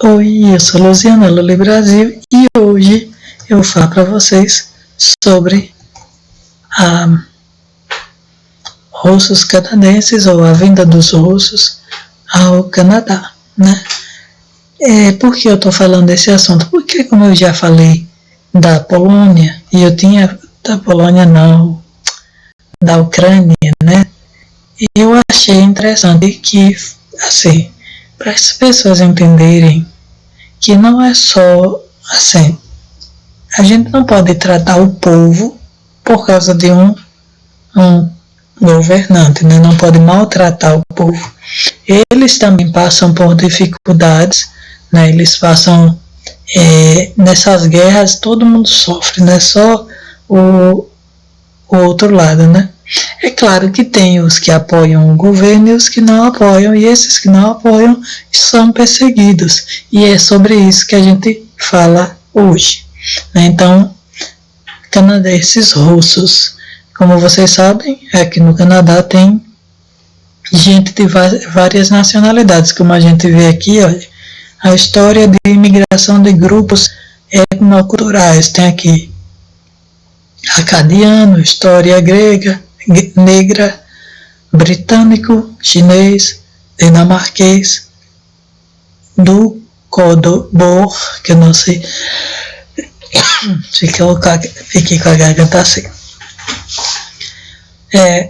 Oi, eu sou Luciana Luli Brasil e hoje eu vou falar para vocês sobre a russos canadenses ou a vinda dos russos ao Canadá, né? Por que eu estou falando desse assunto? Porque, como eu já falei da Polônia, e eu tinha da Polônia não, da Ucrânia, né? E eu achei interessante que, assim, para as pessoas entenderem que não é só assim, a gente não pode tratar o povo por causa de um governante, né? Não pode maltratar o povo. Eles também passam por dificuldades, né? Eles passam nessas guerras, todo mundo sofre, não é só o outro lado, né? É claro que tem os que apoiam o governo e os que não apoiam, e esses que não apoiam são perseguidos. E é sobre isso que a gente fala hoje, né? Então, canadenses russos. Como vocês sabem, aqui no Canadá tem gente de várias nacionalidades, como a gente vê aqui, olha, a história de imigração de grupos etnoculturais. Tem aqui acadiano, história grega, negra, britânico, chinês, dinamarquês, do Codobor, que eu não sei, fiquei com a garganta assim,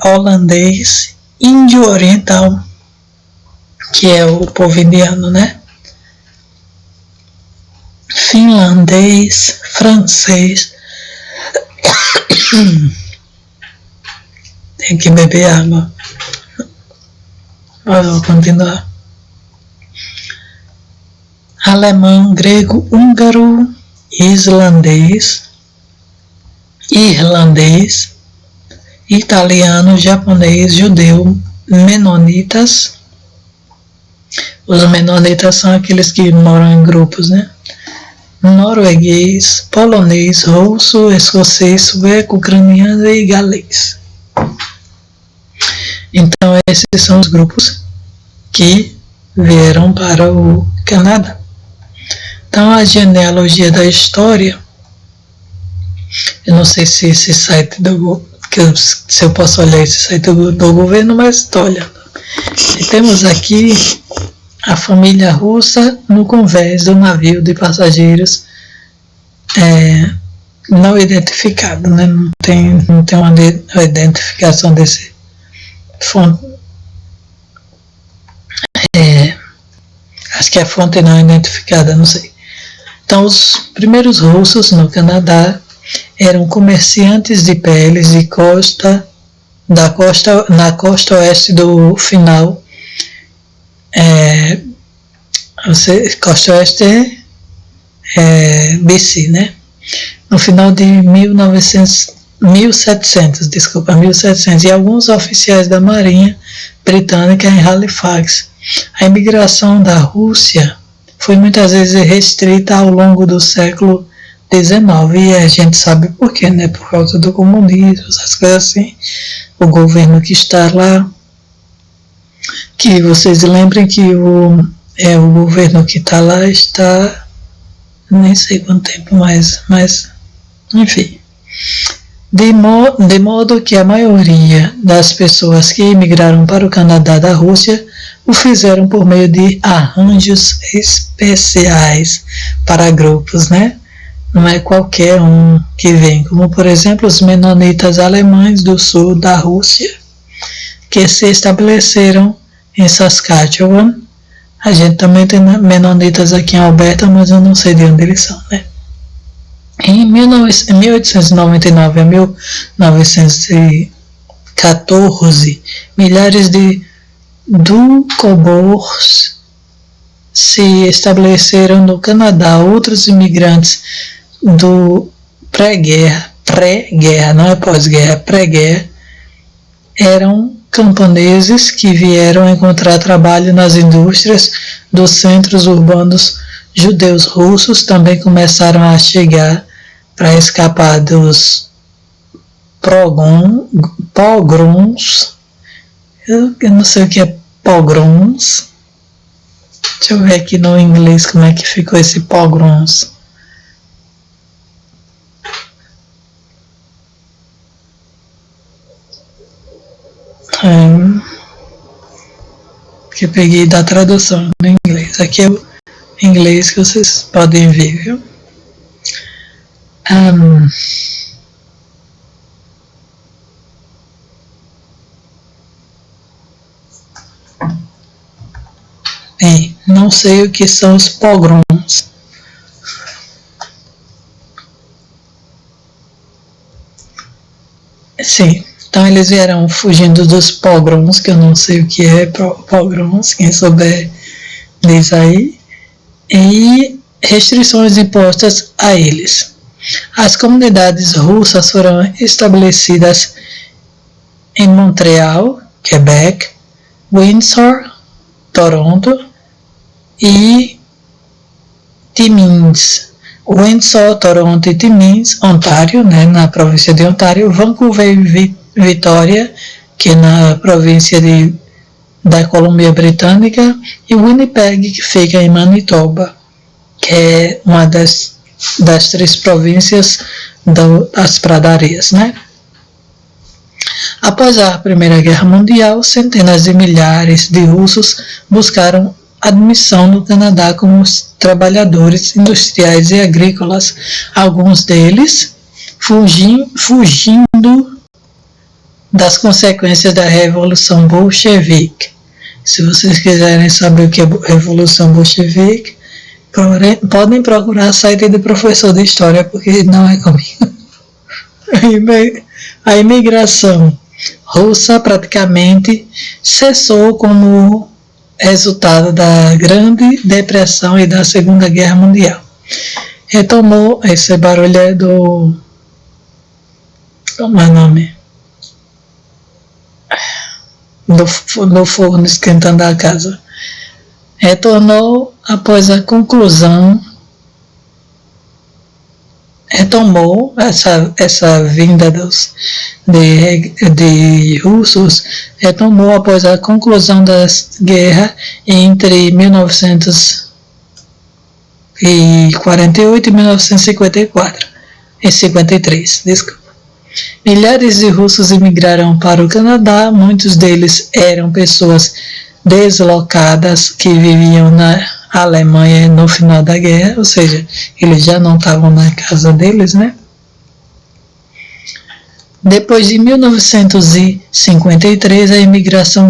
holandês, índio oriental, que é o povo indiano, né? Finlandês, francês. Tem que beber água. Mas vou continuar. Alemão, grego, húngaro, islandês, irlandês, italiano, japonês, judeu, menonitas. Os menonitas são aqueles que moram em grupos, né? Norueguês, polonês, russo, escocês, sueco, ucraniano e galês. Então esses são os grupos que vieram para o Canadá. Então a genealogia da história, eu não sei se esse site se eu posso olhar esse site do governo, mas estou olhando. E temos aqui a família russa no convés do navio de passageiros não identificado, né? Não tem uma identificação desse fonte. Acho que é fonte não identificada, não sei. Então, os primeiros russos no Canadá eram comerciantes de peles de na costa oeste do final. Costa oeste é BC, né? No final de 1700, e alguns oficiais da Marinha Britânica em Halifax. A imigração da Rússia foi muitas vezes restrita ao longo do século XIX, e a gente sabe por quê, né? Por causa do comunismo, essas coisas assim, o governo que está lá, que vocês lembrem que o governo que está lá está, nem sei quanto tempo mais, mas enfim, de modo que a maioria das pessoas que emigraram para o Canadá da Rússia o fizeram por meio de arranjos especiais para grupos, né? Não é qualquer um que vem, como por exemplo os menonitas alemães do sul da Rússia, que se estabeleceram em Saskatchewan. A gente também tem menonitas aqui em Alberta, mas eu não sei de onde eles são, né? Em 1899 a 1914, milhares de Doukhobors se estabeleceram no Canadá. Outros imigrantes do pré-guerra, não é pós-guerra, pré-guerra, eram camponeses que vieram encontrar trabalho nas indústrias dos centros urbanos. Judeus russos também começaram a chegar para escapar dos pogroms. Eu não sei o que é pogroms. Deixa eu ver aqui no inglês como é que ficou esse pogroms. Que eu peguei da tradução no inglês. Aqui é o inglês que vocês podem ver, viu? Bem, não sei o que são os pogroms. Sim, então eles vieram fugindo dos pogroms, que eu não sei o que é pogroms, quem souber diz aí, e restrições impostas a eles. As comunidades russas foram estabelecidas em Montreal, Quebec, Windsor, Toronto e Timmins. Windsor, Toronto e Timmins, Ontário, né, na província de Ontário, Vancouver e Vitória, que é na província da Colômbia Britânica, e Winnipeg, que fica em Manitoba, que é uma das 3 províncias das pradarias, né? Após a Primeira Guerra Mundial, centenas de milhares de russos buscaram admissão no Canadá como trabalhadores industriais e agrícolas, alguns deles fugindo das consequências da Revolução Bolchevique. Se vocês quiserem saber o que é Revolução Bolchevique, podem procurar a site do professor de História, porque não é comigo. A imigração russa praticamente cessou como resultado da Grande Depressão e da Segunda Guerra Mundial. Retomou, esse barulho é do... como é o nome? Do forno esquentando a casa. Retomou essa vinda de russos, retomou após a conclusão da guerra entre 1948 e 1954, e 53, desculpa. Milhares de russos imigraram para o Canadá, muitos deles eram pessoas deslocadas que viviam na Alemanha no final da guerra, ou seja, eles já não estavam na casa deles, né? Depois de 1953, a imigração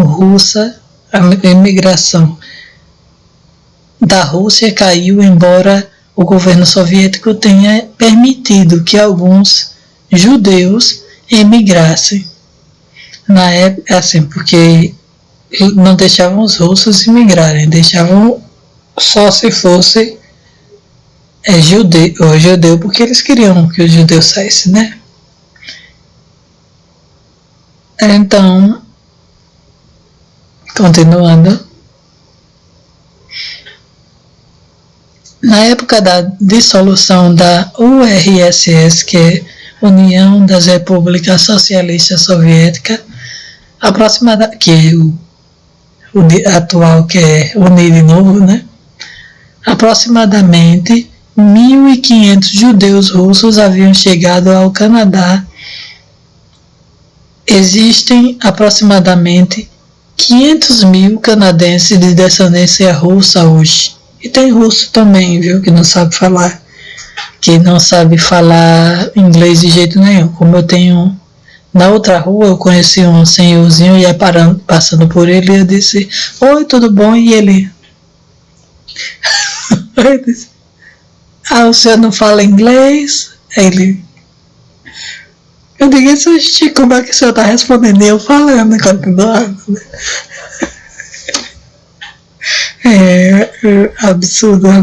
da Rússia caiu, embora o governo soviético tenha permitido que alguns judeus emigrassem. Na época, assim, porque não deixavam os russos imigrarem, deixavam só se fosse judeu, porque eles queriam que os judeus saíssem, né? Então, continuando, na época da dissolução da URSS, que é União das Repúblicas Socialistas Soviéticas, que é o atual, que é unido de novo, né? Aproximadamente 1.500 judeus russos haviam chegado ao Canadá. Existem aproximadamente 500 mil canadenses de descendência russa hoje. E tem russo também, viu, que não sabe falar inglês de jeito nenhum. Como eu tenho na outra rua, eu conheci um senhorzinho e ia passando por ele, e eu disse: oi, tudo bom? E ele... eu disse: o senhor não fala inglês? Ele... eu digo: como é que o senhor está respondendo? E eu falando, continuando. É absurdo, a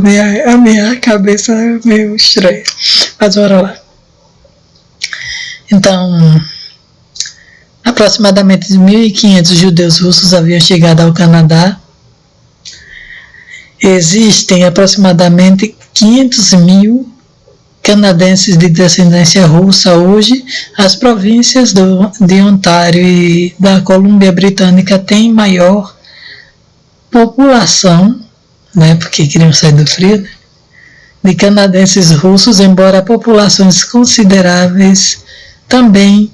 minha cabeça é meio estranha. Mas bora lá. Então, aproximadamente 1.500 judeus russos haviam chegado ao Canadá. Existem aproximadamente 500 mil canadenses de descendência russa hoje. As províncias de Ontário e da Colômbia Britânica têm maior população né, porque queriam sair do frio, né, de canadenses russos, embora populações consideráveis também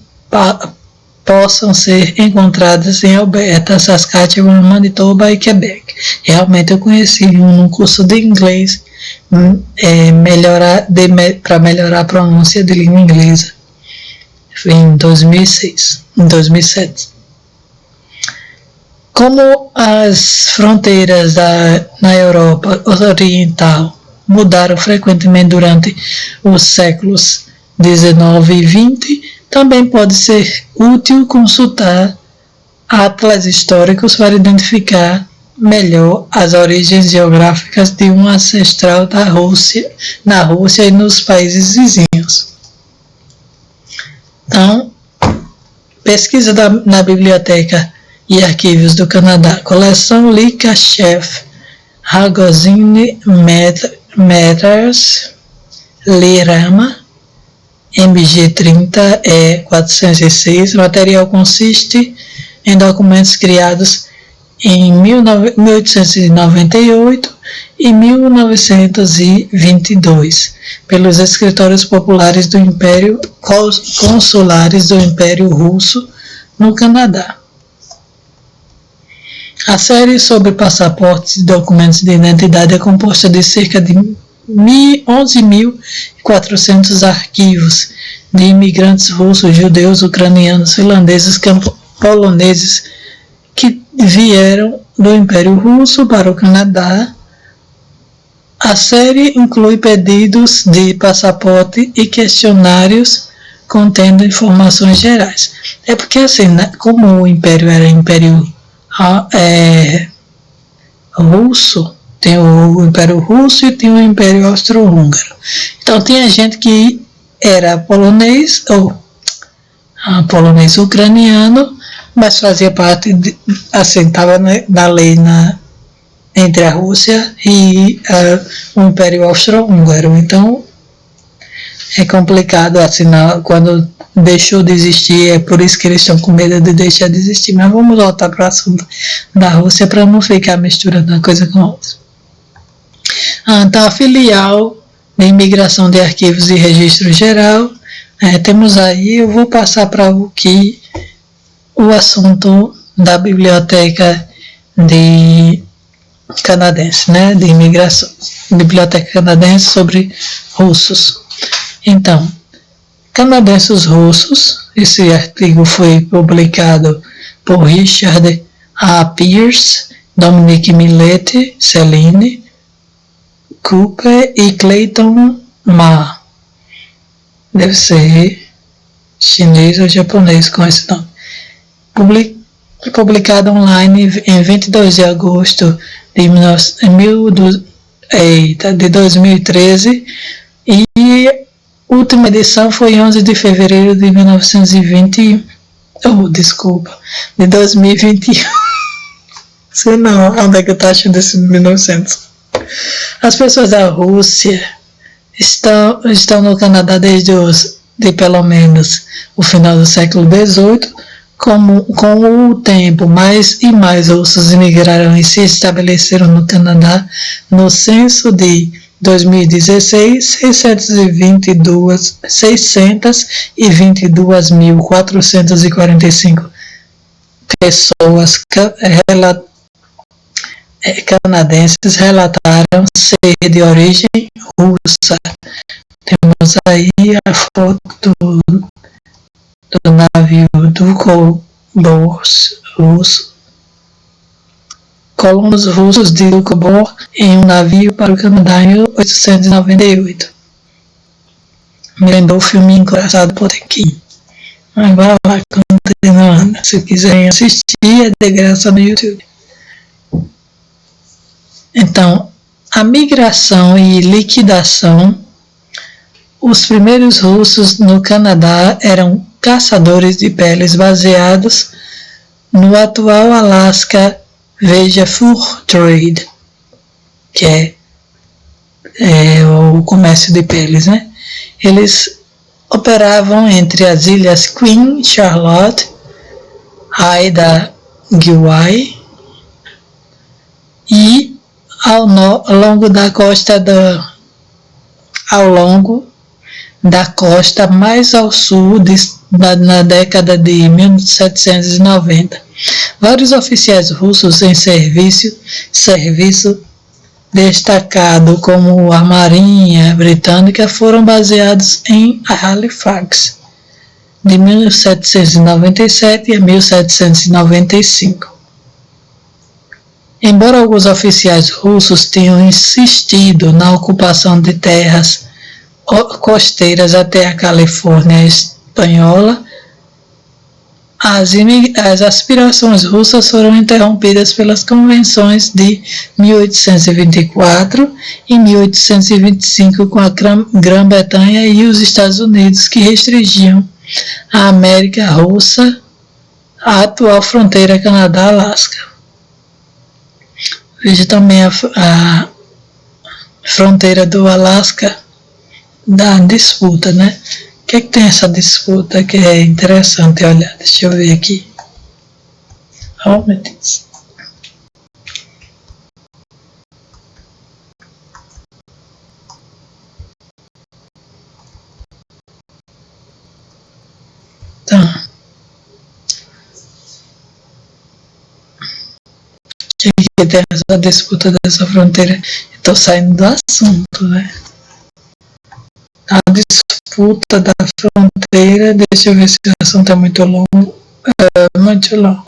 possam ser encontradas em Alberta, Saskatchewan, Manitoba e Quebec. Realmente eu conheci num curso de inglês para melhorar a pronúncia de língua inglesa em 2007. Como as fronteiras na Europa Oriental mudaram frequentemente durante os séculos 19 e 20, também pode ser útil consultar atlas históricos para identificar melhor as origens geográficas de um ancestral na Rússia e nos países vizinhos. Então, pesquisa na Biblioteca e Arquivos do Canadá, coleção Likachev, Ragozine Matters, Lirama, MG30 406. O material consiste em documentos criados em 1898 e 1922 pelos escritórios populares do Império consulares do Império Russo no Canadá. A série sobre passaportes e documentos de identidade é composta de cerca de 11.400 arquivos de imigrantes russos, judeus, ucranianos, finlandeses, poloneses que vieram do Império Russo para o Canadá. A série inclui pedidos de passaporte e questionários contendo informações gerais. É porque assim, né, como o Império era Império Russo, tem o Império Russo e tem o Império Austro-Húngaro. Então tinha gente que era polonês ou polonês ucraniano, mas fazia parte assim, estava na lei entre a Rússia e o Império Austro-Húngaro. Então é complicado assinar quando deixou de existir, é por isso que eles estão com medo de deixar de existir. Mas vamos voltar para o assunto da Rússia para não ficar misturando uma coisa com a outra. Então, a filial de imigração de arquivos e registro geral, temos aí, eu vou passar para o assunto da biblioteca canadense, né, de imigração, biblioteca canadense sobre russos. Então, canadenses russos, esse artigo foi publicado por Richard A. Pierce, Dominique Millet, Celine Cooper e Clayton Ma. Deve ser chinês ou japonês com esse nome. Publicado online em 22 de agosto de 2013 e a última edição foi em 11 de fevereiro de 1921. De 2021. Sei não, onde é que eu estou achando esse 1900? As pessoas da Rússia estão no Canadá desde pelo menos o final do século XVIII. Com o tempo, mais e mais russos imigraram e se estabeleceram no Canadá. No censo de 2016, 622.445 pessoas canadenses relataram ser de origem russa. Temos aí a foto do navio Dukobor russo. Colonos russos de Dukobor em um navio para o Canadá em 1898. Me lembrou o filme Encoraçado Potemkin. Agora lá, continuando. Se quiserem assistir, é de graça no YouTube. Então, a migração e liquidação. Os primeiros russos no Canadá eram caçadores de peles baseados no atual Alaska, veja Fur Trade, que é o comércio de peles, né? Eles operavam entre as ilhas Queen Charlotte, Haida Gwaii e ao longo da costa ao longo da costa mais ao sul na década de 1790. Vários oficiais russos em serviço destacado como a Marinha Britânica foram baseados em Halifax de 1797 a 1795. Embora alguns oficiais russos tenham insistido na ocupação de terras costeiras até a Califórnia espanhola, as aspirações russas foram interrompidas pelas convenções de 1824 e 1825 com a Grã-Bretanha e os Estados Unidos, que restringiam a América Russa à atual fronteira Canadá-Alasca. Veja também a fronteira do Alasca da disputa, né? O que tem essa disputa que é interessante olhar? Deixa eu ver aqui. Oh, meu Deus. Então, que tem essa disputa dessa fronteira? Estou saindo do assunto, né? A disputa da fronteira, deixa eu ver se o assunto é muito longo. Muito longo.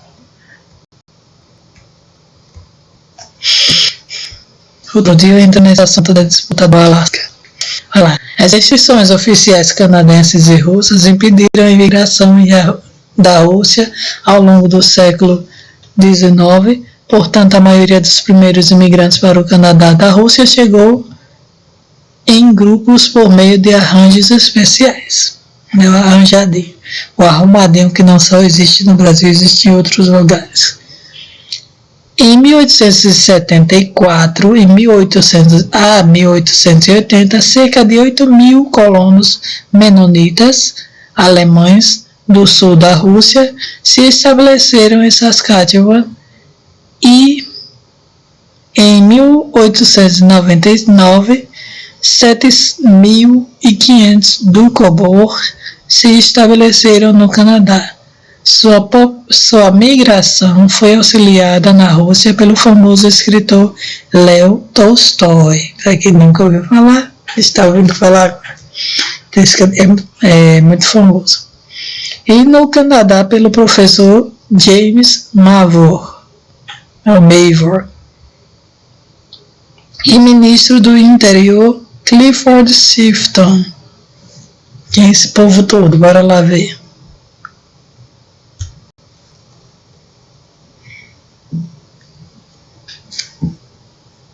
Outro dia eu entro nesse assunto da disputa do Alasca. Olha lá. As restrições oficiais canadenses e russas impediram a imigração da Rússia ao longo do século XIX. Portanto, a maioria dos primeiros imigrantes para o Canadá da Rússia chegou em grupos por meio de arranjos especiais. O arranjadinho. O arrumadinho que não só existe no Brasil, existe em outros lugares. Em 1874 e 1880, cerca de 8.000 colonos menonitas alemães do sul da Rússia se estabeleceram em Saskatchewan e em 1899 7.500 do Cobor se estabeleceram no Canadá. Sua migração foi auxiliada na Rússia pelo famoso escritor Leo Tolstói. Para quem nunca ouviu falar, está ouvindo falar, é muito famoso. E no Canadá pelo professor James Mavor, e ministro do Interior Clifford Shifton. Quem é esse povo todo? Bora lá ver.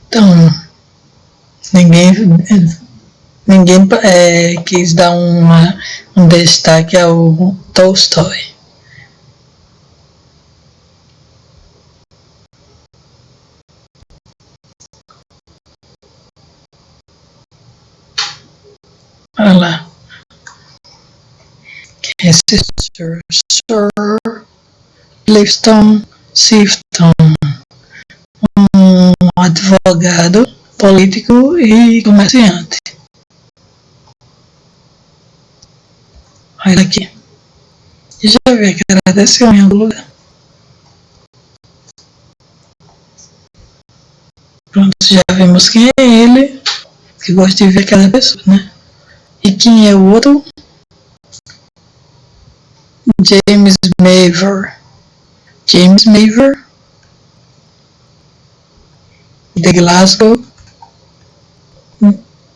Então, ninguém quis dar um destaque ao Tolstói. Olha lá. Esse Sir Clifton Shifton, um advogado, político e comerciante. Olha aqui. E já vi que era desse homem em algum lugar. Pronto, já vimos quem é ele, que gosta de ver aquela pessoa, né? E quem é o outro? James Mavor. James Mavor, de Glasgow.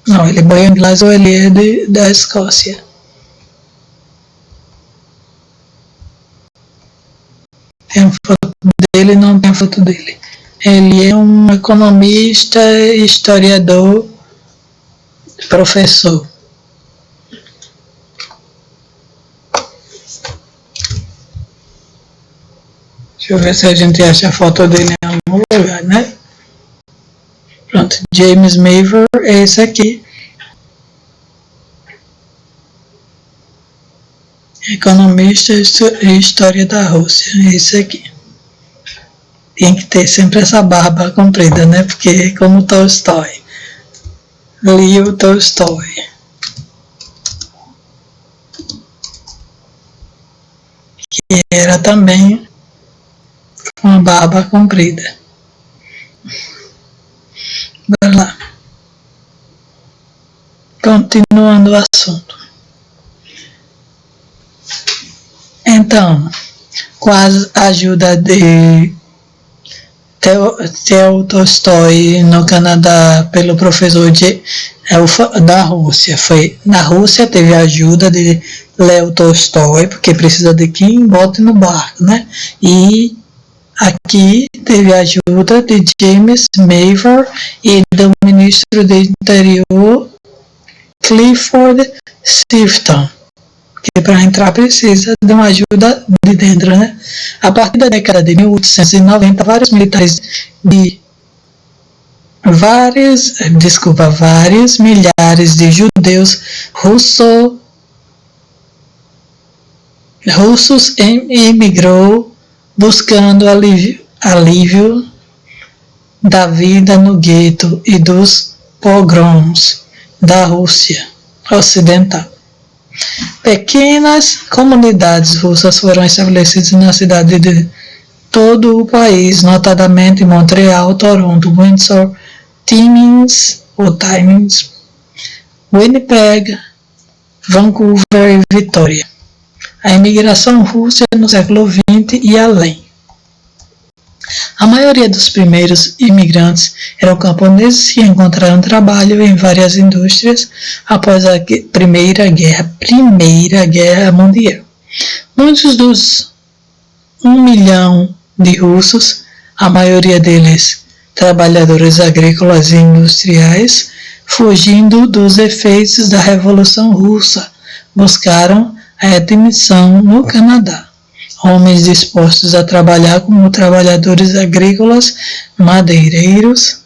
Não, ele é em Glasgow, ele é da Escócia. Tem a foto dele, não tem a foto dele. Ele é um economista, historiador, professor. Deixa eu ver se a gente acha a foto dele em algum lugar, né? Pronto, James Mavor é esse aqui. Economista e História da Rússia, é esse aqui. Tem que ter sempre essa barba comprida, né? Porque como Tolstói. Leo Tolstói. Que era também uma barba comprida. Bora lá. Continuando o assunto. Então, com a ajuda de Theo Tolstói no Canadá pelo professor da Rússia. Na Rússia teve a ajuda de Leo Tolstói, porque precisa de quem bote no barco, né? E aqui teve a ajuda de James Mavor e do ministro do Interior Clifford Sifton, que para entrar precisa de uma ajuda de dentro, né? A partir da década de 1890, vários milhares de judeus russos emigrou buscando alívio da vida no gueto e dos pogroms da Rússia Ocidental. Pequenas comunidades russas foram estabelecidas na cidade de todo o país, notadamente Montreal, Toronto, Windsor, Timmins, Winnipeg, Vancouver e Vitória. A imigração russa no século XX e além. A maioria dos primeiros imigrantes eram camponeses que encontraram trabalho em várias indústrias após a Primeira Guerra Mundial. Muitos dos 1 milhão de russos, a maioria deles trabalhadores agrícolas e industriais, fugindo dos efeitos da Revolução Russa, buscaram a admissão no Canadá. Homens dispostos a trabalhar como trabalhadores agrícolas, madeireiros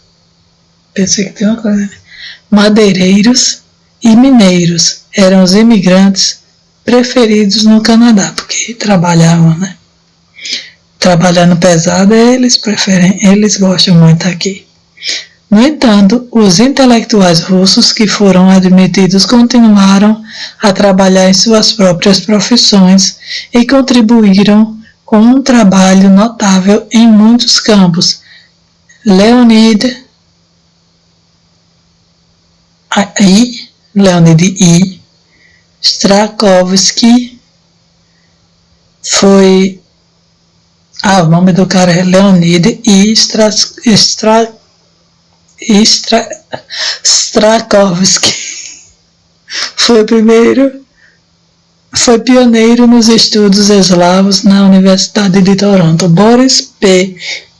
e mineiros eram os imigrantes preferidos no Canadá, porque trabalhavam, né? Trabalhando pesado, eles gostam muito aqui. No entanto, os intelectuais russos que foram admitidos continuaram a trabalhar em suas próprias profissões e contribuíram com um trabalho notável em muitos campos. Leonid I. Strakovsky foi... o nome do cara é Leonid I. Strakovsky foi pioneiro nos estudos eslavos na Universidade de Toronto. Boris P.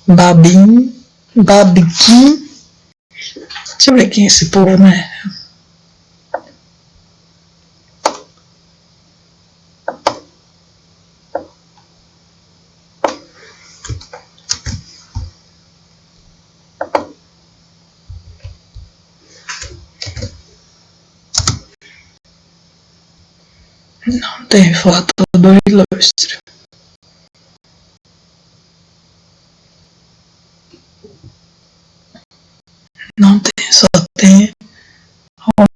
Babkin, deixa eu ver quem é esse povo, né? Não tem foto do ilustre. Não tem, só tem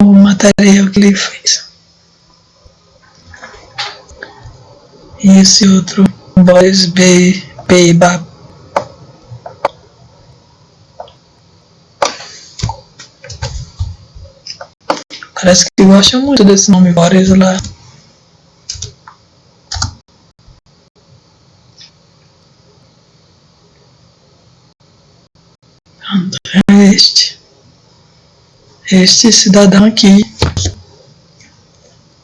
o material que ele fez. E esse outro, Boris P. Babkin. Parece que gosta muito desse nome Boris lá. Este cidadão aqui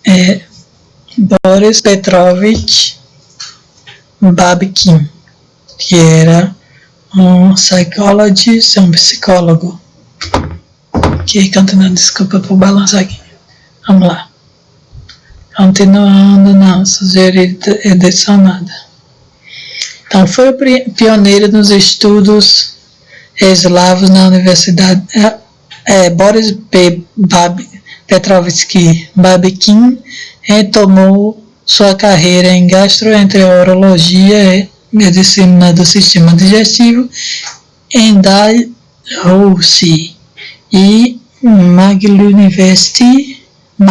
é Boris Petrovich Babkin, que era um psicólogo. Que continuando, desculpa por balançar aqui. Vamos lá. Continuando, não, sugerir edição nada. Então, foi o pioneiro nos estudos eslavos na Universidade. Boris P. Petrovsky Babkin retomou sua carreira em gastroenterologia medicina do sistema digestivo em Dalhousie e McGill University, eu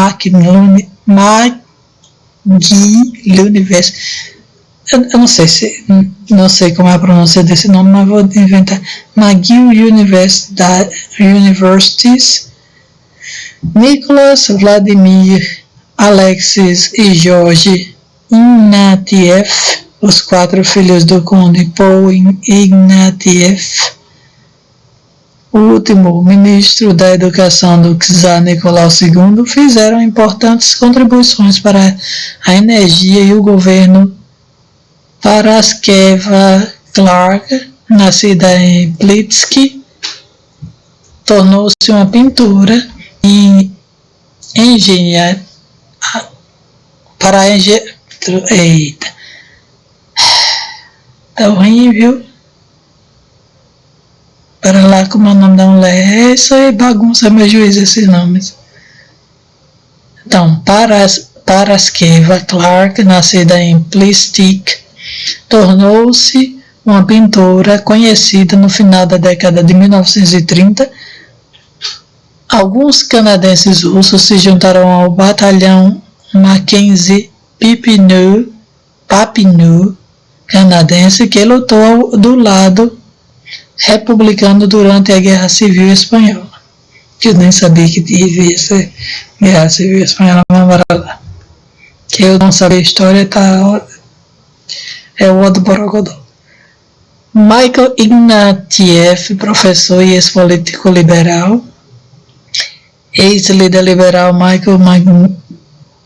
não sei como é a pronúncia desse nome, mas vou inventar. McGill Universities, Nicholas, Vladimir, Alexis e George Ignatieff, os 4 filhos do conde Paul Ignatieff, o último ministro da educação do czar Nicolau II, fizeram importantes contribuições para a energia e o governo. Paraskeva Clark, nascida em Plitsk, tornou-se uma pintora e engenheira para eita, tá ruim, viu? Para lá, como é o nome da mulher? Isso aí bagunça meu juízo, esses nomes. Então, Paraskeva Clark, nascida em Plitsk, tornou-se uma pintora conhecida no final da década de 1930. Alguns canadenses russos se juntaram ao batalhão Mackenzie Papineau canadense, que lutou do lado republicano durante a Guerra Civil Espanhola. Que eu nem sabia que devia ser Guerra Civil Espanhola, mas bora lá. Que eu não sabia a história, tá... é o outro borogodó. Michael Ignatieff, professor e ex-político liberal. Ex-líder liberal Michael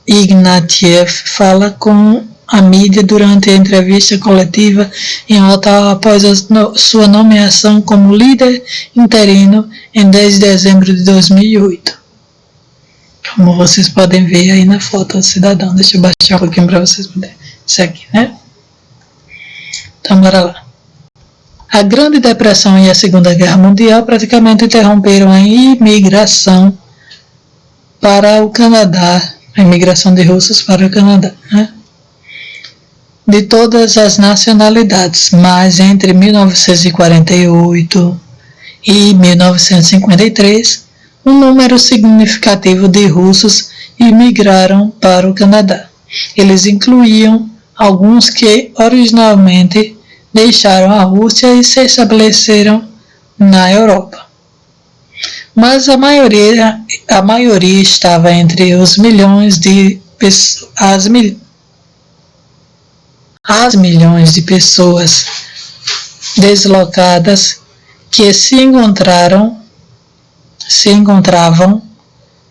Ignatieff fala com a mídia durante a entrevista coletiva em Ottawa após sua nomeação como líder interino em 10 de dezembro de 2008. Como vocês podem ver aí na foto do cidadão. Deixa eu baixar um pouquinho para vocês poderem. Isso aqui, né? Então, bora lá. A Grande Depressão e a Segunda Guerra Mundial praticamente interromperam a imigração para o Canadá, a imigração de russos para o Canadá, né? De todas as nacionalidades, mas entre 1948 e 1953, um número significativo de russos imigraram para o Canadá. Eles incluíam alguns que originalmente deixaram a Rússia e se estabeleceram na Europa. Mas a maioria estava entre os milhões de milhões de pessoas deslocadas que se encontravam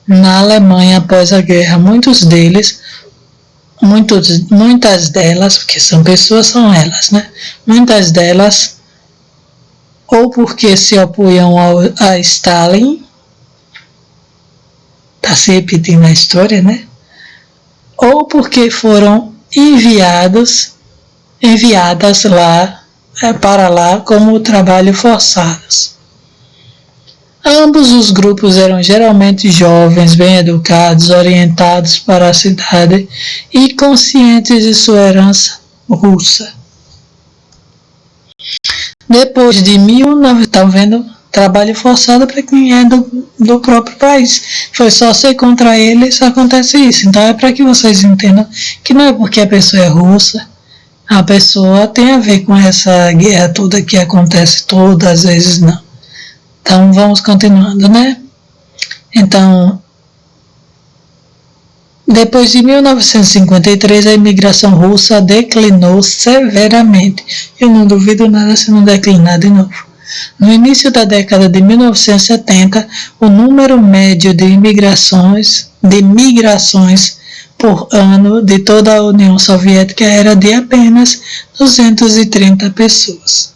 na Alemanha após a guerra. Muitas delas, porque são pessoas, são elas, né? Muitas delas, ou porque se opunham a Stalin, tá se repetindo a história, né? Ou porque foram enviadas para lá como trabalho forçados. Ambos os grupos eram geralmente jovens, bem educados, orientados para a cidade e conscientes de sua herança russa. Depois de estão vendo? Trabalho forçado para quem é do próprio país. Foi só ser contra eles, acontece isso. Então é para que vocês entendam que não é porque a pessoa é russa, a pessoa tem a ver com essa guerra toda que acontece todas as vezes, não. Então vamos continuando, né? Então, depois de 1953, a imigração russa declinou severamente. Eu não duvido nada se não declinar de novo. No início da década de 1970, o número médio de migrações por ano de toda a União Soviética era de apenas 230 pessoas.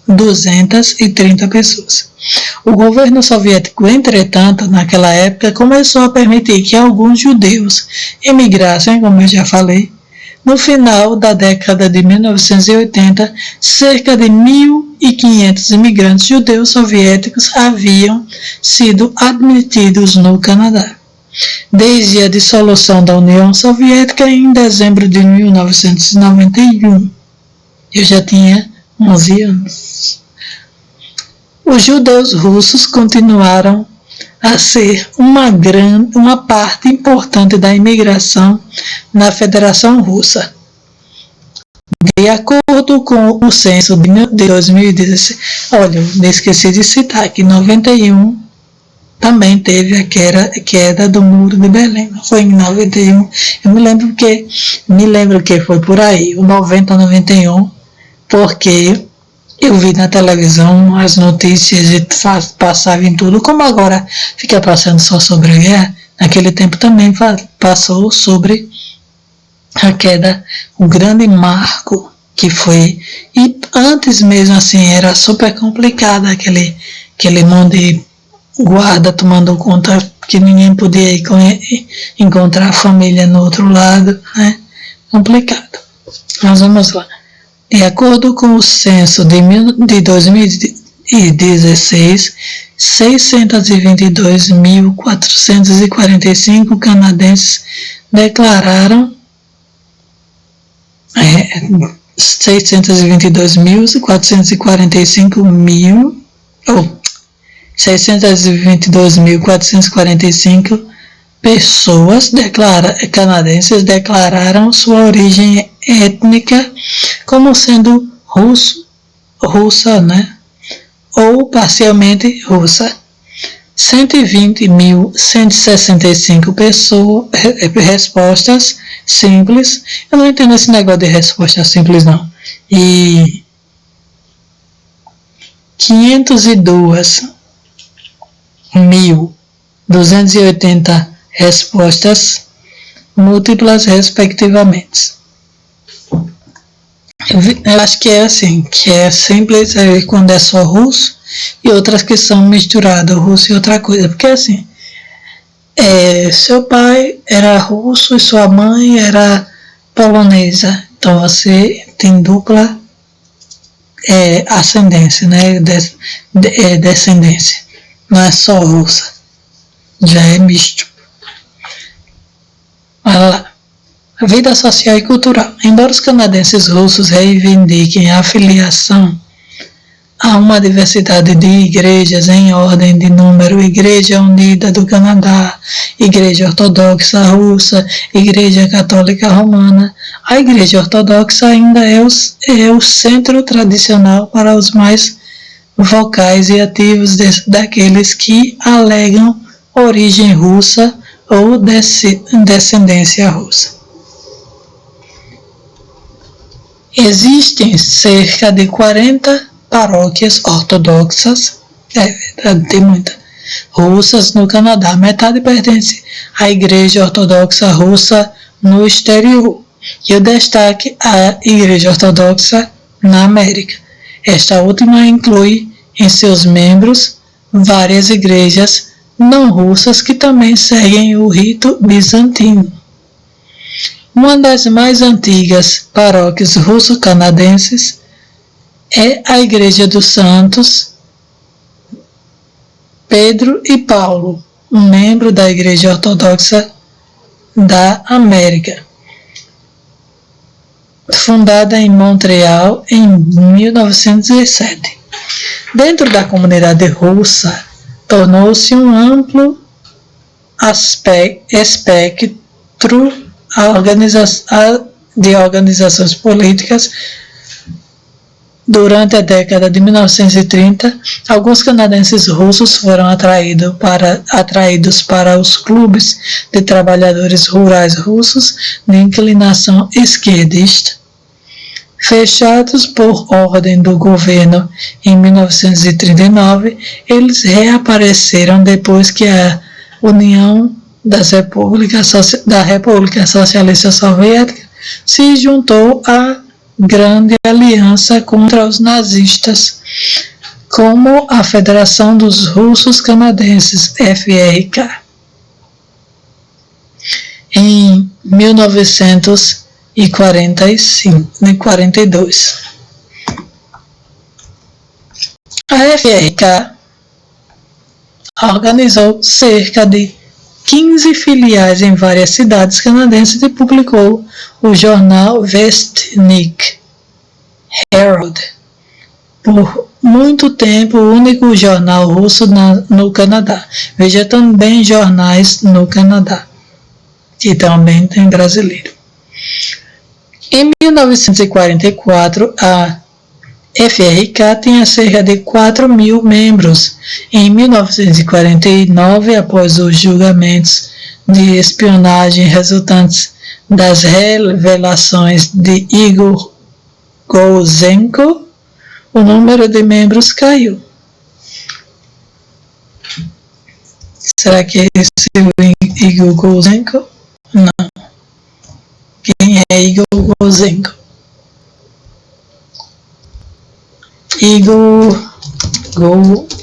O governo soviético, entretanto, naquela época, começou a permitir que alguns judeus emigrassem, como eu já falei. No final da década de 1980, cerca de 1.500 imigrantes judeus soviéticos haviam sido admitidos no Canadá. Desde a dissolução da União Soviética em dezembro de 1991. Eu já tinha 11 anos. Os judeus russos continuaram a ser uma parte importante da imigração na Federação Russa. De acordo com o censo de 2016, olha, eu esqueci de citar que em 91 também teve a queda do Muro de Berlim, foi em 91, eu me lembro que foi por aí, o 90-91, porque eu vi na televisão as notícias e passava em tudo, como agora fica passando só sobre a guerra, naquele tempo também passou sobre a queda, o grande marco que foi, e antes mesmo assim era super complicado aquele monte de guarda tomando conta que ninguém podia encontrar a família no outro lado, né? Complicado. Mas vamos lá. De acordo com o censo de 2016, 622.445 canadenses declararam 622.445 pessoas canadenses declararam sua origem étnica como sendo russa, né? Ou parcialmente russa. 120.165 pessoas, respostas simples. Eu não entendo esse negócio de resposta simples, não. E 502.280 respostas múltiplas, respectivamente. Eu acho que é assim, que é simples quando é só russo, e outras que são misturadas, russo e outra coisa, porque assim, seu pai era russo e sua mãe era polonesa, então você tem dupla ascendência, né, descendência, não é só russa, já é misto. Olha lá. Vida social e cultural. Embora os canadenses russos reivindiquem a filiação a uma diversidade de igrejas em ordem de número: Igreja Unida do Canadá, Igreja Ortodoxa Russa, Igreja Católica Romana, a Igreja Ortodoxa ainda é o centro tradicional para os mais vocais e ativos daqueles que alegam origem russa ou descendência russa. Existem cerca de 40 paróquias ortodoxas, tem muita, russas no Canadá. Metade pertence à Igreja Ortodoxa Russa no exterior. E o destaque à Igreja Ortodoxa na América. Esta última inclui em seus membros várias igrejas não russas que também seguem o rito bizantino. Uma das mais antigas paróquias russo-canadenses é a Igreja dos Santos Pedro e Paulo, um membro da Igreja Ortodoxa da América, fundada em Montreal em 1907. Dentro da comunidade russa, tornou-se um amplo espectro de organizações políticas. Durante a década de 1930, alguns canadenses russos foram atraídos para os clubes de trabalhadores rurais russos de inclinação esquerdista. Fechados por ordem do governo em 1939, eles reapareceram depois que a União da República Socialista Soviética se juntou à Grande Aliança contra os Nazistas, como a Federação dos Russos Canadenses, FRK. Em 1942. A FRK organizou cerca de 15 filiais em várias cidades canadenses e publicou o jornal Vestnik Herald, por muito tempo o único jornal russo no Canadá. Veja também jornais no Canadá, que também tem brasileiro. Em 1944, a FRK tinha cerca de 4 mil membros. Em 1949, após os julgamentos de espionagem resultantes das revelações de Igor Gouzenko, o número de membros caiu. Será que é esse o Igor Gouzenko? Não. Quem é Igor Gouzenko? Igor Gouzenko.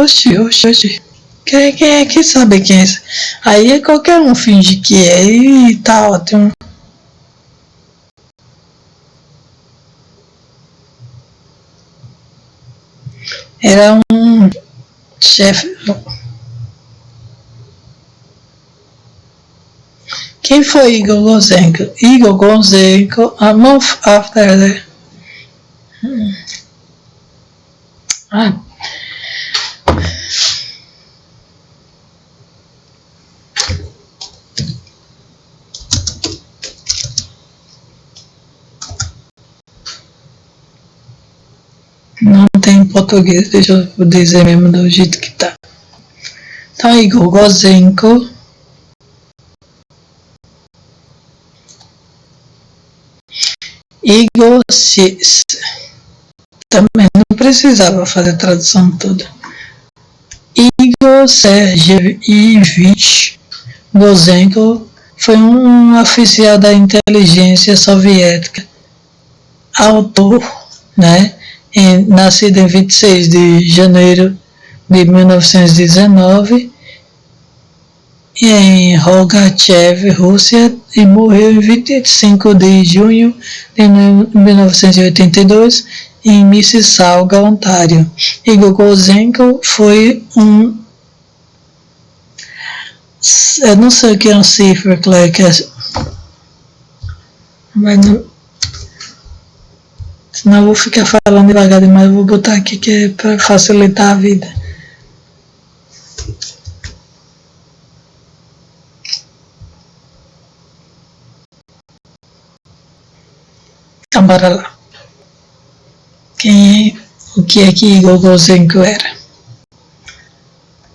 Oxi. Quem é que sabe quem é esse? Aí qualquer um finge que é e tá ótimo. Era um chefe. Quem foi Igor Gouzenko? Igor Gouzenko, a month after the... Não tem em português, deixa eu dizer mesmo do jeito que tá. Então, Igor Gouzenko. Igor também não precisava fazer a tradução toda. Igor Sergeyevich Gouzenko foi um oficial da inteligência soviética, autor, nascido em 26 de janeiro de 1919 em Rogachev, Rússia, e morreu em 25 de junho de 1982 em Mississauga, Ontário. Igor Gouzenko foi eu não sei o que é um cipher clerk, mas não, senão eu vou ficar falando devagar demais. Eu vou botar aqui que é para facilitar a vida. Então, bora lá. O que é que Igor Gouzenko era?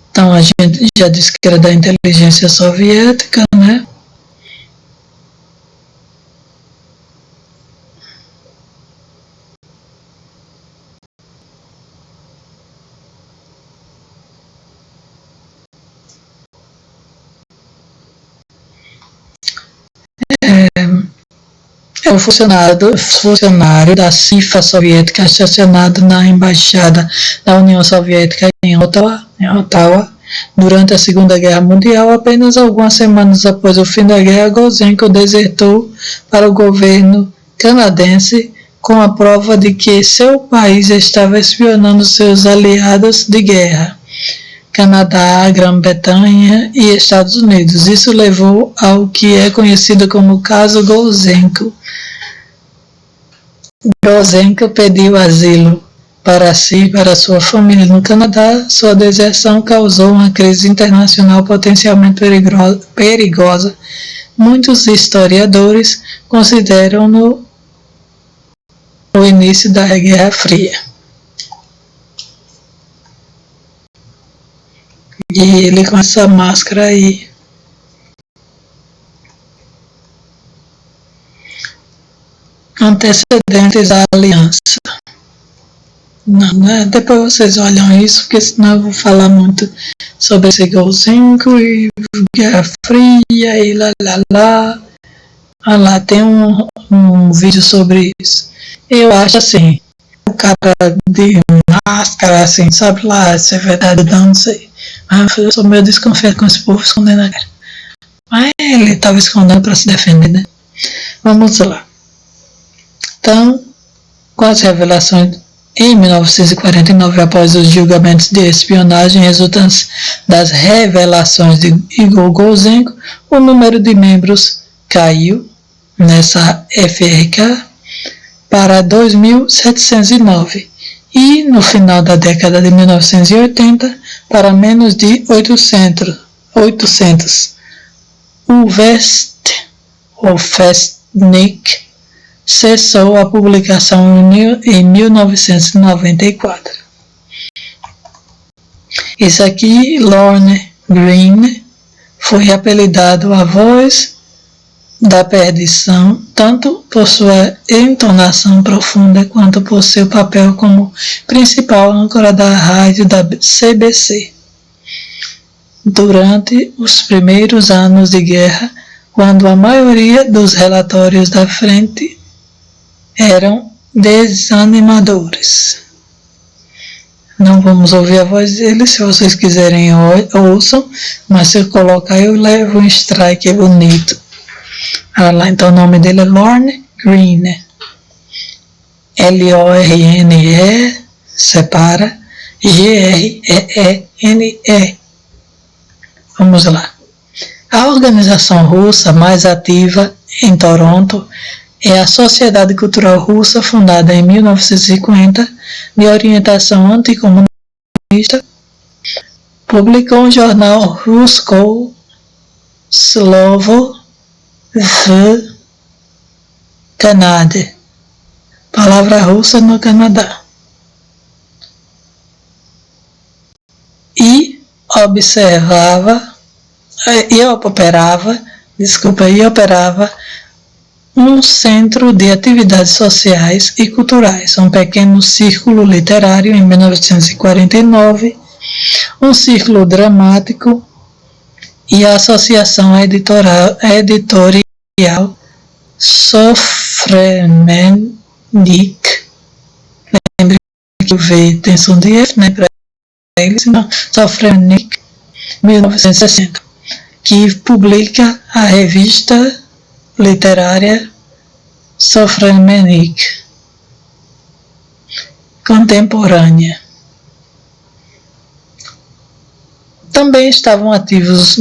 Então, a gente já disse que era da inteligência soviética, né? É um funcionário da CIFA soviética estacionado na embaixada da União Soviética em Ottawa durante a Segunda Guerra Mundial. Apenas algumas semanas após o fim da guerra, Gouzenko desertou para o governo canadense com a prova de que seu país estava espionando seus aliados de guerra, Canadá, Grã-Bretanha e Estados Unidos. Isso levou ao que é conhecido como caso Gouzenko. Gouzenko pediu asilo para si e para sua família no Canadá. Sua deserção causou uma crise internacional potencialmente perigosa. Muitos historiadores consideram-no o início da Guerra Fria. E ele com essa máscara aí. Antecedentes da aliança. Não, né? Depois vocês olham isso, porque senão eu vou falar muito sobre esse Gouzenko e Guerra Fria e lá. Ah lá, tem um vídeo sobre isso. Eu acho assim, o cara de máscara, assim, sabe lá, se é verdade ou não sei. Mas eu sou meio desconfiado com esse povo escondendo a cara. Mas ele estava escondendo para se defender, né? Vamos lá. Então, com as revelações Em 1949, após os julgamentos de espionagem resultantes das revelações de Igor Golzenko, o número de membros caiu nessa FRK para 2.709 e, no final da década de 1980, para menos de 800. O Vestnik cessou a publicação em 1994. Isso aqui, Lorne Greene, foi apelidado a voz da perdição, tanto por sua entonação profunda quanto por seu papel como principal âncora da rádio da CBC. Durante os primeiros anos de guerra, quando a maioria dos relatórios da frente eram desanimadores. Não vamos ouvir a voz dele, se vocês quiserem ouçam, mas se eu colocar eu levo um strike bonito. Lá, então o nome dele é Lorne Greene. L-O-R-N-E, separa, G-R-E-E-N-E. Vamos lá. A organização russa mais ativa em Toronto é a Sociedade Cultural Russa, fundada em 1950, de orientação anticomunista. Publicou o jornal Rusko Slovo v Canada, palavra russa no Canadá, e operava um centro de atividades sociais e culturais, um pequeno círculo literário em 1949, um círculo dramático e a associação editorial Sofremennik. Lembre que o V tem som de F, né, para eles, não, Sofremennik, 1960, que publica a revista literária Sofremennik contemporânea. Também estavam ativos,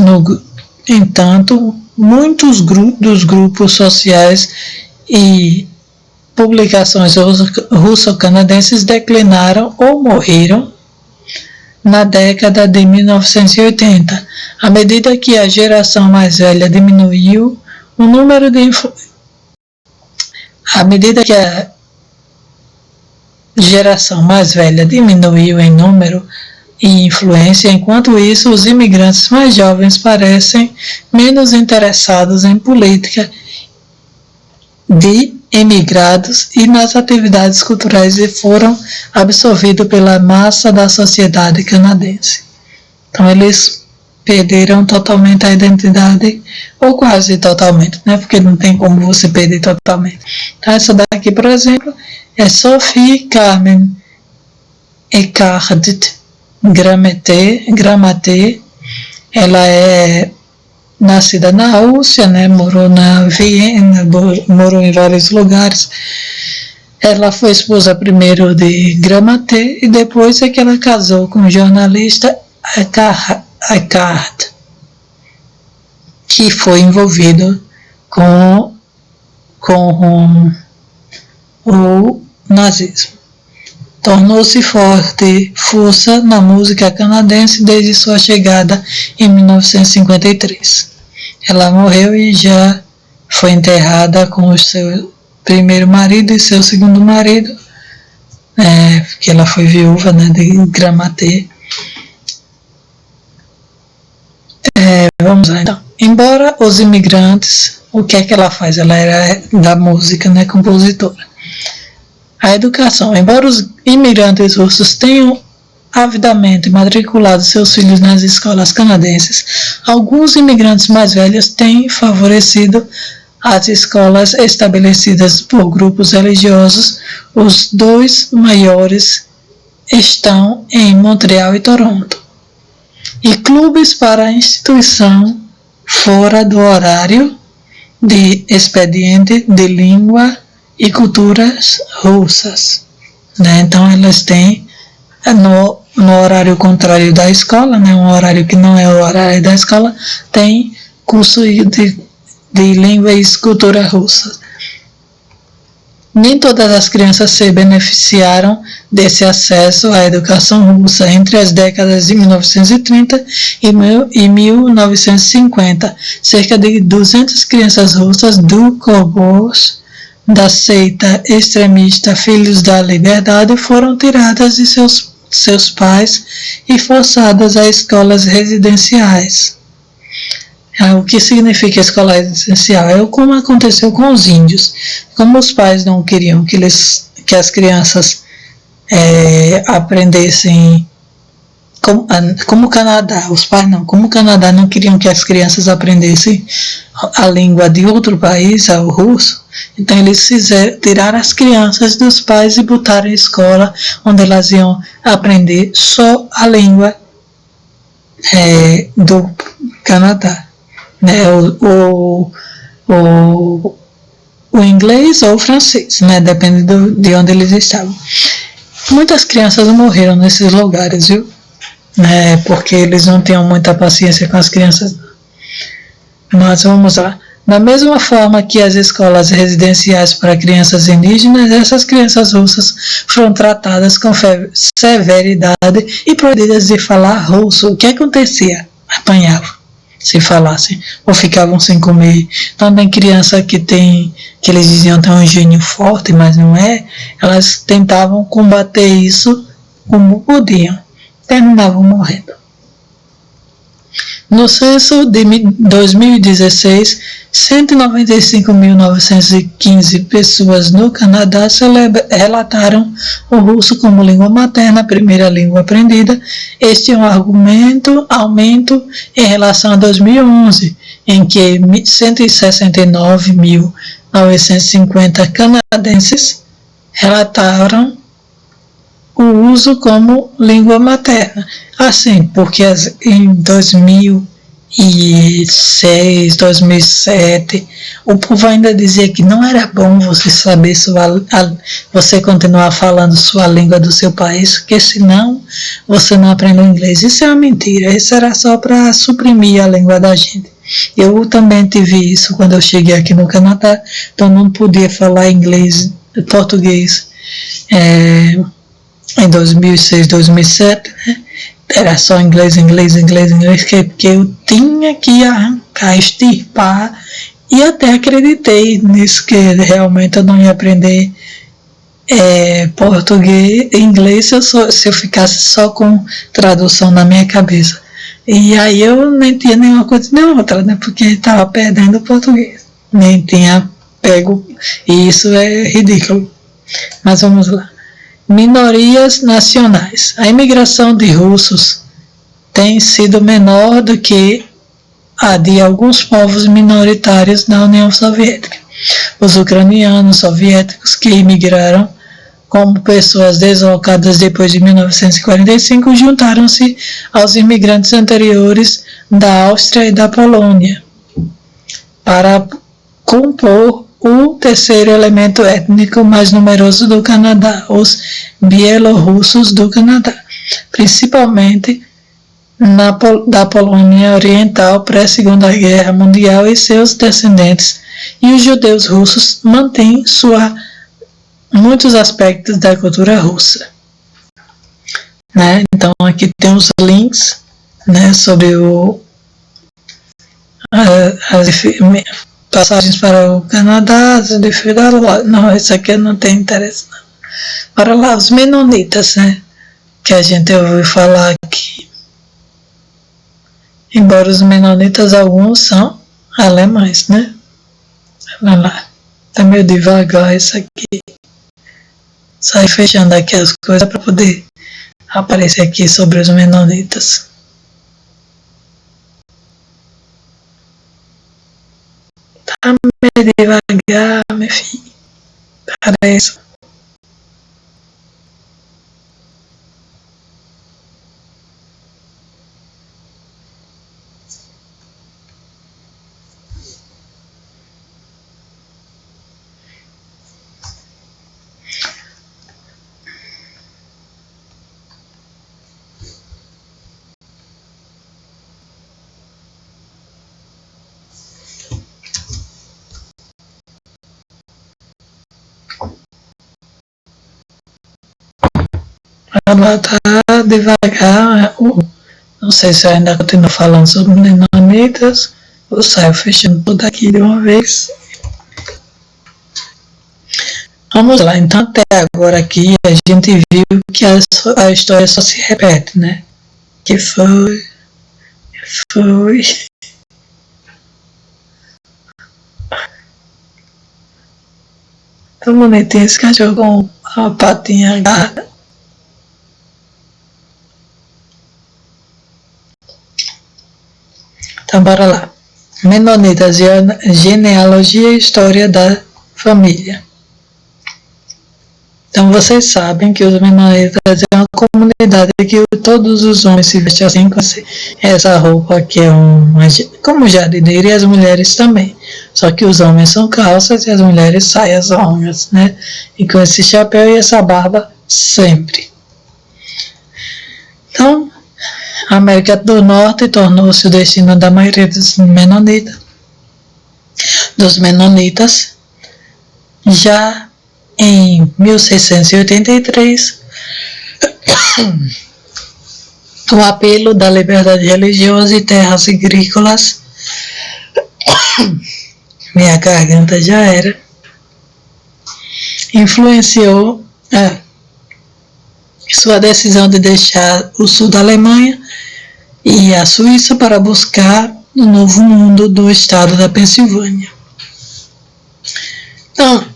entanto, muitos dos grupos sociais e publicações russo-canadenses declinaram ou morreram na década de 1980. À medida que a geração mais velha diminuiu, o número de à medida que a geração mais velha diminuiu em número e influência, enquanto isso, os imigrantes mais jovens parecem menos interessados em política de emigrados e nas atividades culturais e foram absorvidos pela massa da sociedade canadense. Então, eles perderam totalmente a identidade, ou quase totalmente, né? Porque não tem como você perder totalmente. Então, essa daqui, por exemplo, é Sophie Carmen Eckhardt Gramate. Ela é nascida na Rússia, né? Morou na Viena, morou em vários lugares. Ela foi esposa primeiro de Gramate e depois é que ela casou com o jornalista Eckhardt, que foi envolvido com o nazismo. Tornou-se força na música canadense desde sua chegada em 1953. Ela morreu e já foi enterrada com o seu primeiro marido e seu segundo marido, porque ela foi viúva, né, de Gramate. Vamos lá, então. Embora os imigrantes, o que é que ela faz? Ela era da música, né, compositora. A educação. Embora os imigrantes russos tenham avidamente matriculado seus filhos nas escolas canadenses, alguns imigrantes mais velhos têm favorecido as escolas estabelecidas por grupos religiosos. Os dois maiores estão em Montreal e Toronto. E clubes para a instituição fora do horário de expediente de língua e culturas russas. né? Então elas têm no horário contrário da escola, né? Um horário que não é o horário da escola, tem curso de língua e cultura russa. Nem todas as crianças se beneficiaram desse acesso à educação russa entre as décadas de 1930 e 1950. Cerca de 200 crianças russas do Kobors, da seita extremista Filhos da Liberdade, foram tiradas de seus pais e forçadas a escolas residenciais. O que significa escola residencial? É como aconteceu com os índios. Como os pais não queriam que as crianças aprendessem, como o Canadá, os pais não, como o Canadá não queriam que as crianças aprendessem a língua de outro país, o russo, então eles tiraram as crianças dos pais e botaram em escola onde elas iam aprender só a língua do Canadá. Né, o inglês ou o francês, né, depende de onde eles estavam. Muitas crianças morreram nesses lugares, viu? Né, porque eles não tinham muita paciência com as crianças. Mas vamos lá. Da mesma forma que as escolas residenciais para crianças indígenas, essas crianças russas foram tratadas com severidade e proibidas de falar russo. O que acontecia? Apanhavam se falassem, ou ficavam sem comer. Também criança que eles diziam ter um gênio forte, mas não é, elas tentavam combater isso como podiam, terminavam morrendo. No censo de 2016, 195.915 pessoas no Canadá relataram o russo como língua materna, primeira língua aprendida. Este é um aumento em relação a 2011, em que 169.950 canadenses relataram o uso como língua materna. Assim, porque em 2006, 2007, o povo ainda dizia que não era bom você saber você continuar falando sua língua do seu país, porque senão você não aprende inglês. Isso é uma mentira, isso era só para suprimir a língua da gente. Eu também tive isso quando eu cheguei aqui no Canadá, então não podia falar inglês, português, em 2006, 2007, né? Era só inglês, porque eu tinha que arrancar, extirpar, e até acreditei nisso, que realmente eu não ia aprender português, inglês, se eu ficasse só com tradução na minha cabeça. E aí eu nem tinha nenhuma coisa nem outra, né? Porque estava perdendo o português. Nem tinha pego, e isso é ridículo. Mas vamos lá. Minorias nacionais. A imigração de russos tem sido menor do que a de alguns povos minoritários na União Soviética. Os ucranianos soviéticos que imigraram como pessoas deslocadas depois de 1945 juntaram-se aos imigrantes anteriores da Áustria e da Polônia para compor o terceiro elemento étnico mais numeroso do Canadá, os bielorrussos do Canadá, principalmente da Polônia Oriental pré-Segunda Guerra Mundial, e seus descendentes, e os judeus russos mantêm muitos aspectos da cultura russa. Né? Então aqui tem os links, né, sobre as passagens para o Canadá, não, isso aqui não tem interesse não. Para lá, os menonitas, né, que a gente ouviu falar aqui. Embora os menonitas, alguns são alemães, né? Olha lá, tá meio devagar isso aqui. Sai fechando aqui as coisas para poder aparecer aqui sobre os menonitas. Tá meio devagar, meu filho. Parece. Ela tá devagar. Não sei se eu ainda continuo falando sobre menonitas ou saio fechando tudo aqui de uma vez. Vamos lá, então até agora aqui a gente viu que a história só se repete, né? Que foi tão bonitinho esse cachorro com a patinha agarrada. Então bora lá. Menonitas, genealogia e história da família. Então vocês sabem que os menonitas é uma comunidade que todos os homens se vestem assim, com essa roupa que é como jardineiro, e as mulheres também. Só que os homens são calças e as mulheres saias longas, né? E com esse chapéu e essa barba sempre. Então, a América do Norte tornou-se o destino da maioria dos menonitas. Já em 1683, o apelo da liberdade religiosa e terras agrícolas, minha garganta já era, influenciou sua decisão de deixar o sul da Alemanha e a Suíça para buscar o novo mundo do estado da Pensilvânia. Então,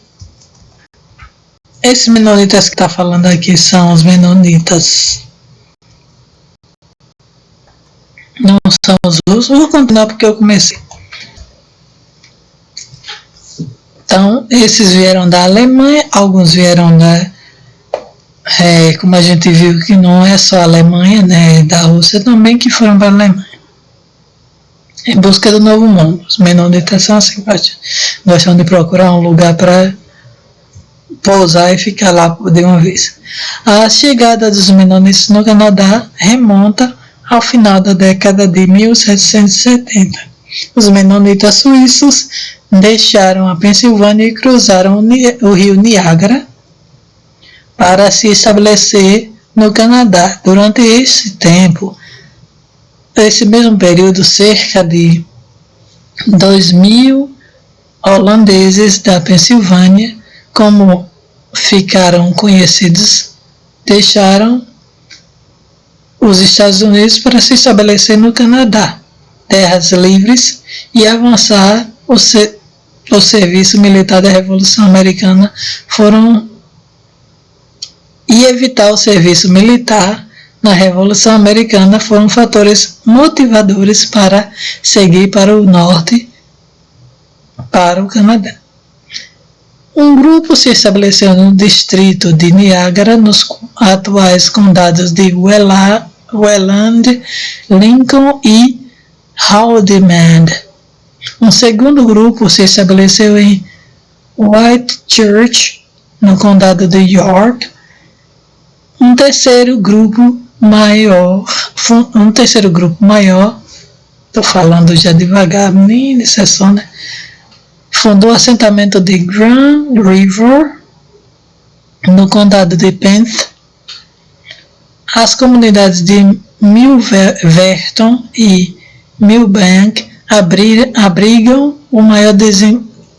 esses menonitas que está falando aqui são os menonitas. Não são os outros. Vou continuar porque eu comecei. Então, esses vieram da Alemanha, alguns vieram da... como a gente viu que não é só a Alemanha, né, da Rússia também, que foram para a Alemanha. Em busca do novo mundo. Os menonitas são assim, gostam de procurar um lugar para pousar e ficar lá de uma vez. A chegada dos menonitas no Canadá remonta ao final da década de 1770. Os menonitas suíços deixaram a Pensilvânia e cruzaram o rio Niágara para se estabelecer no Canadá. Durante esse mesmo período, cerca de 2.000 holandeses da Pensilvânia, como ficaram conhecidos, deixaram os Estados Unidos para se estabelecer no Canadá, terras livres, e avançar o serviço militar da Revolução Americana e evitar o serviço militar na Revolução Americana foram fatores motivadores para seguir para o norte, para o Canadá. Um grupo se estabeleceu no distrito de Niágara, nos atuais condados de Welland, Lincoln e Haldimand. Um segundo grupo se estabeleceu em Whitechurch, no condado de York. Um terceiro grupo maior, estou falando já devagar, nem exceção, né? Fundou o assentamento de Grand River, no condado de Penth. As comunidades de Milverton e Millbank abrigam o maior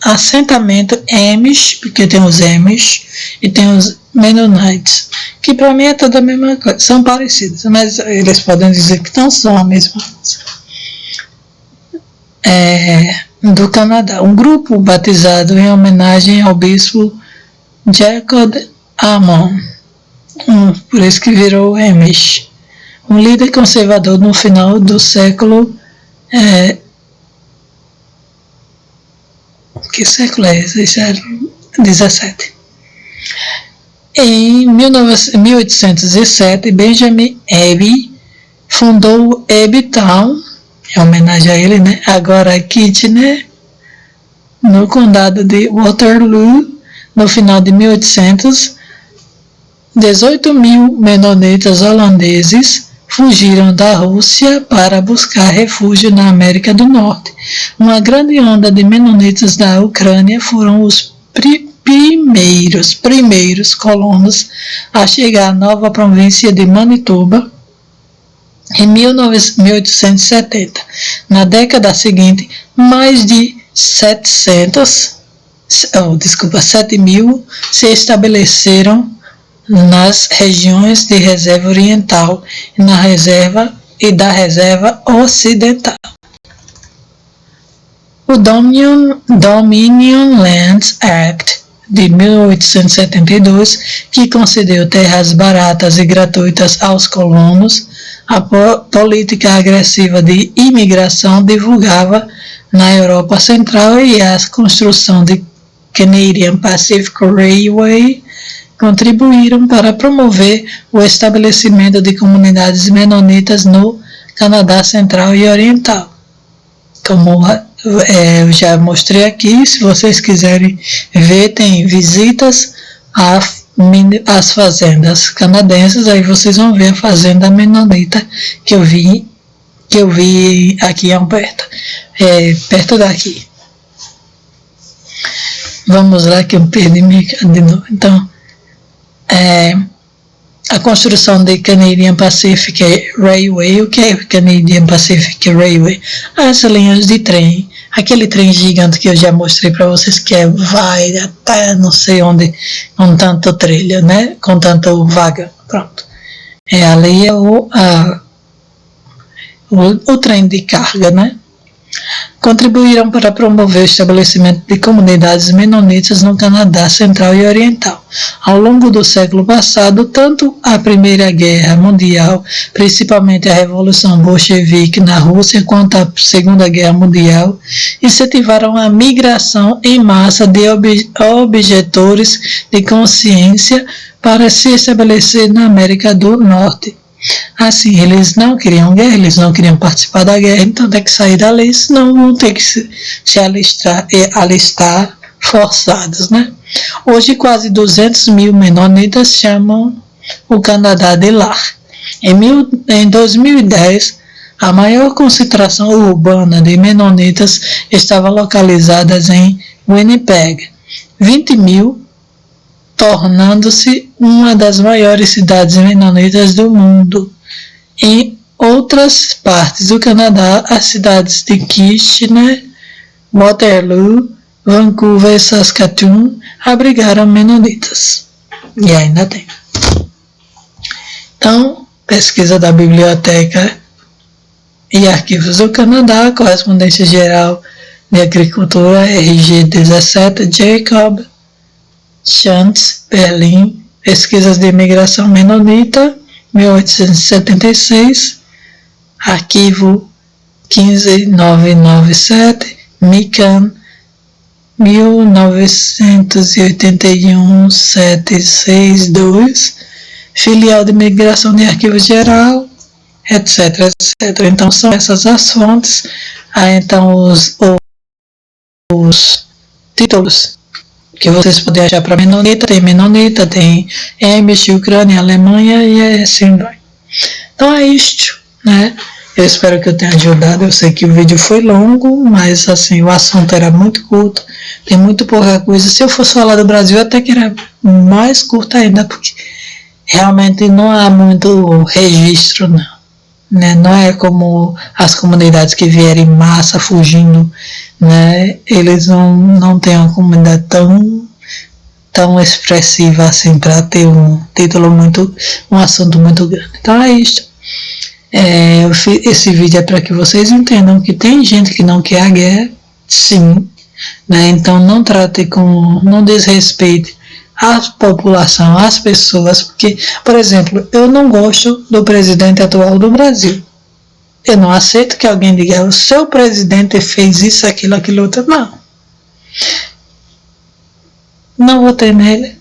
assentamento Amish, porque tem os Amish e tem os Mennonites, que para mim é toda a mesma coisa, são parecidos, mas eles podem dizer que não são a mesma coisa. Do Canadá, um grupo batizado em homenagem ao bispo Jacob Amon, por isso que virou Amish, um líder conservador no final do século que século é esse? 17. Em 1807, Benjamin Eby fundou Eby Town, em homenagem a ele, né? Agora Kitchener, no condado de Waterloo. No final de 1800, 18.000 menonitas holandeses fugiram da Rússia para buscar refúgio na América do Norte. Uma grande onda de menonitas da Ucrânia foram os primeiros colonos a chegar à nova província de Manitoba em 1870. Na década seguinte, mais de 7 mil se estabeleceram nas regiões de reserva oriental e da reserva ocidental. O Dominion Lands Act de 1872, que concedeu terras baratas e gratuitas aos colonos, a política agressiva de imigração divulgava na Europa Central e a construção de Canadian Pacific Railway contribuíram para promover o estabelecimento de comunidades menonitas no Canadá Central e Oriental. Como eu já mostrei aqui, se vocês quiserem ver, tem visitas às fazendas canadenses, aí vocês vão ver a fazenda menonita que eu vi aqui em Alberta, perto daqui. Vamos lá que eu perdi de novo. Então, a construção de Canadian Pacific Railway. O que é Canadian Pacific Railway? As linhas de trem, aquele trem gigante que eu já mostrei para vocês, que vai até não sei onde, com tanto trilha, né? Com tanto vaga. Pronto. Ali é o trem de carga, né? Contribuíram para promover o estabelecimento de comunidades menonitas no Canadá Central e Oriental. Ao longo do século passado, tanto a Primeira Guerra Mundial, principalmente a Revolução Bolchevique na Rússia, quanto a Segunda Guerra Mundial, incentivaram a migração em massa de objetores de consciência para se estabelecer na América do Norte. Assim, eles não queriam guerra, eles não queriam participar da guerra, então tem que sair dali, senão vão ter que se alistar forçados, né? Hoje, quase 200 mil menonitas chamam o Canadá de lar. Em 2010, a maior concentração urbana de menonitas estava localizada em Winnipeg, 20 mil, tornando-se uma das maiores cidades menonitas do mundo. Em outras partes do Canadá, as cidades de Kitchener, Waterloo, Vancouver e Saskatoon abrigaram menonitas. E ainda tem. Então, pesquisa da Biblioteca e Arquivos do Canadá, Correspondência Geral de Agricultura, RG 17, Jacob Schantz, Berlim, Pesquisas de Imigração Menonita, 1876, Arquivo 15997, Mican, 1981-762, Filial de Imigração de Arquivo Geral, etc, etc. Então, são essas as fontes. Então, os títulos que vocês podem achar para Menonita, tem Amish, Ucrânia, Alemanha e assim vai. Então é isto, né? Eu espero que eu tenha ajudado. Eu sei que o vídeo foi longo, mas assim, o assunto era muito curto, tem muito pouca coisa. Se eu fosse falar do Brasil, até que era mais curto ainda, porque realmente não há muito registro, não. Né? Não é como as comunidades que vieram em massa fugindo, né? Eles não têm uma comunidade tão expressiva assim para ter um título um assunto muito grande. Então é isso. Esse vídeo é para que vocês entendam que tem gente que não quer a guerra, sim, né? Então não desrespeite a população, as pessoas, porque, por exemplo, eu não gosto do presidente atual do Brasil. Eu não aceito que alguém diga, o seu presidente fez isso, aquilo, outro. Não votei nele,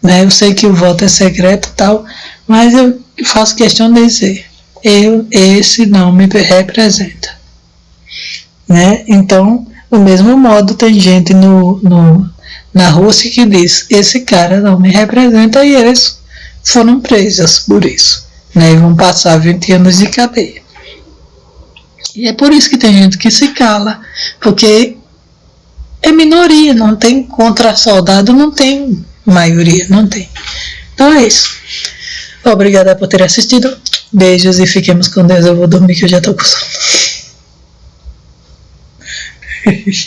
né? Eu sei que o voto é secreto e tal, mas eu faço questão de dizer, esse não me representa, né? Então, do mesmo modo, tem gente na Rússia que diz, esse cara não me representa, e eles foram presos por isso, né? E vão passar 20 anos de cadeia. E é por isso que tem gente que se cala, porque é minoria, não tem contra soldado, não tem maioria, não tem. Então é isso. Obrigada por ter assistido. Beijos e fiquemos com Deus. Eu vou dormir que eu já tô com sono.